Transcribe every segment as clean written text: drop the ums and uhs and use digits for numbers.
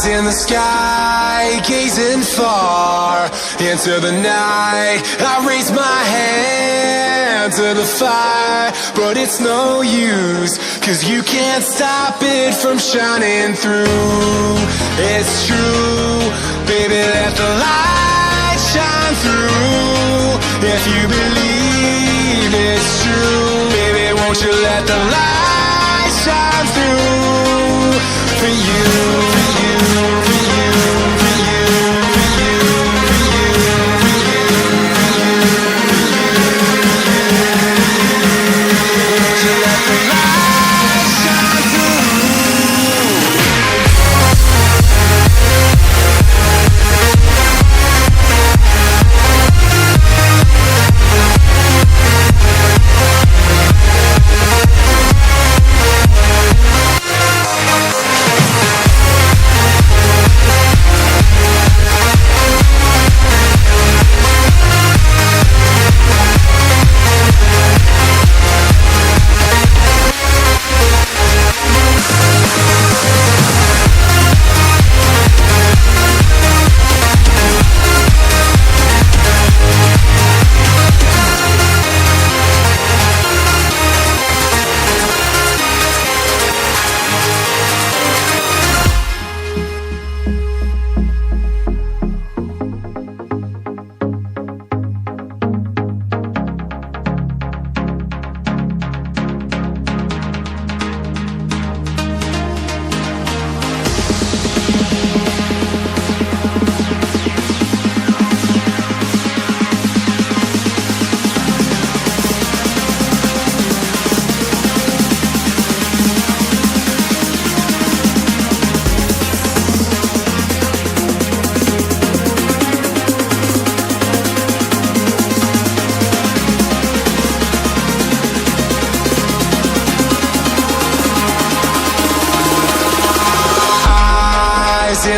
in the sky, gazing far into the night. I raise my hand to the fire, but it's no use, 'cause you can't stop it from shining through. It's true, baby, let the light shine through. If you believe it's true, baby, won't you let the light shine through for you, for you, for you, for you, for you, for you, for you, won't you let the light shine through?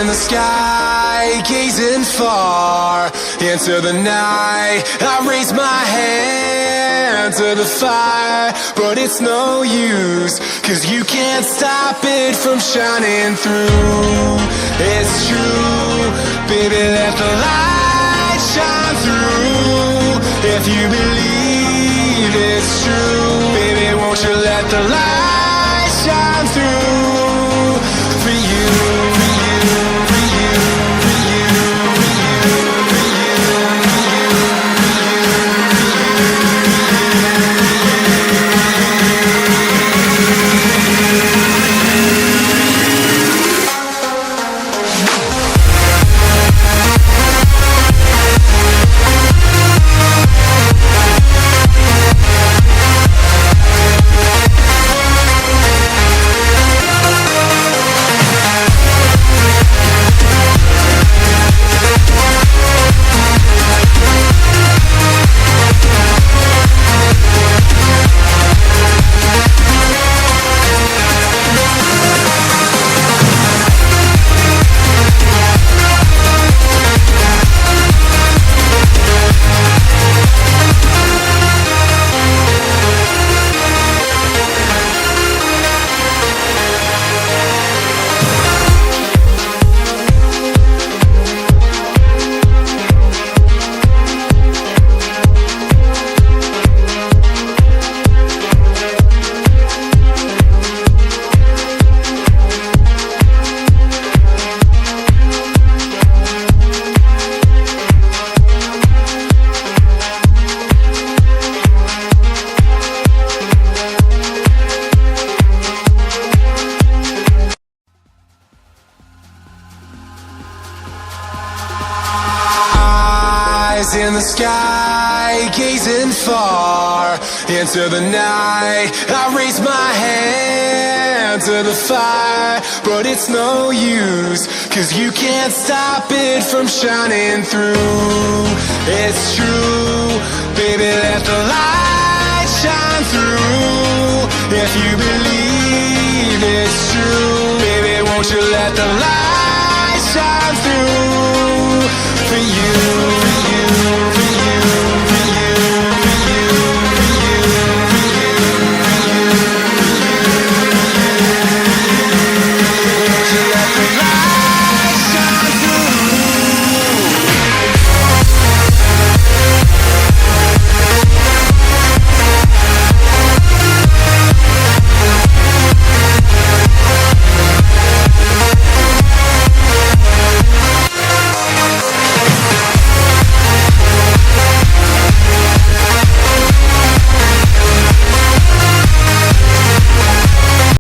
In the sky, gazing far into the night. I raise my hand to the fire, but it's no use, 'cause you can't stop it from shining through. It's true, baby, let the light shine through. If you believe it's true, baby, won't you let the light shine through for you, for you. In the sky, gazing far into the night. I raise my hand to the fire, but it's no use, 'cause you can't stop it from shining through. It's true, baby, let the light shine through. If you believe it's true, baby, won't you let the light shine through for you.